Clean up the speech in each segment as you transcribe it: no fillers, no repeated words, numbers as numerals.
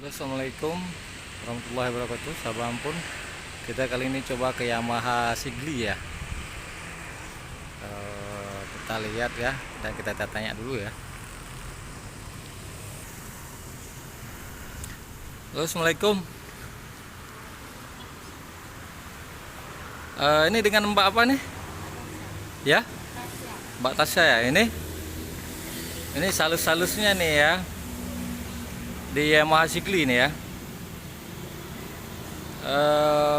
Assalamualaikum warahmatullahi wabarakatuh. Sahabat Ampun, kita kali ini coba ke Yamaha Sigli ya. Kita lihat ya, dan kita tanya dulu ya. Halo, Assalamualaikum. Ini dengan Mbak apa nih? Ya, Mbak Tasya ya. Ini salus-salusnya nih ya, di Yamaha Sigli nih ya.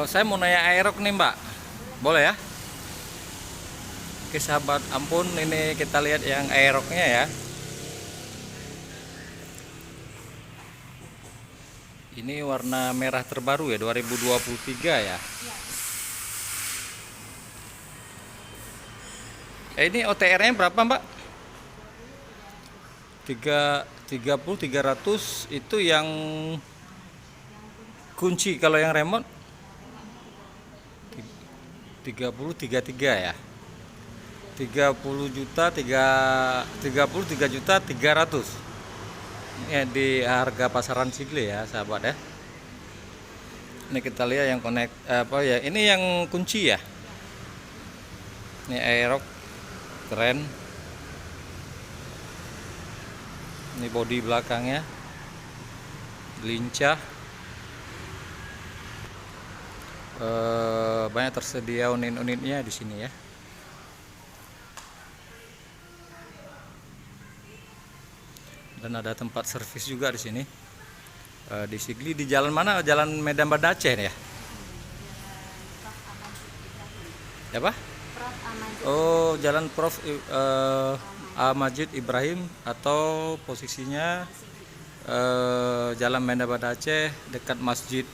Saya mau nanya aerok nih Mbak, boleh ya? Oke sahabat Ampun, ini kita lihat yang aeroknya ya. Ini warna merah terbaru ya, 2023 ya. Ini OTR-nya berapa Mbak? 300 itu yang kunci, kalau yang remote 33 ya. 33 juta 300 ya di harga pasaran Sigli ya sahabat ya. Ini kita lihat yang connect apa ya, ini yang kunci ya. Ini aerok keren. Ini bodi belakangnya lincah. Banyak tersedia unit-unitnya di sini ya. Dan ada tempat servis juga di sini. Di Sigli di jalan mana? Jalan Medan Banda Aceh ya? Apa? Oh, Jalan Prof. Majid Ibrahim, atau posisinya Jalan Medan Banda Aceh dekat Masjid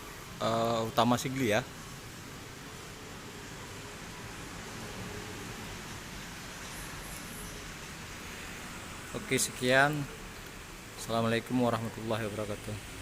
Utama Sigli ya. Oke, sekian. Assalamualaikum warahmatullahi wabarakatuh.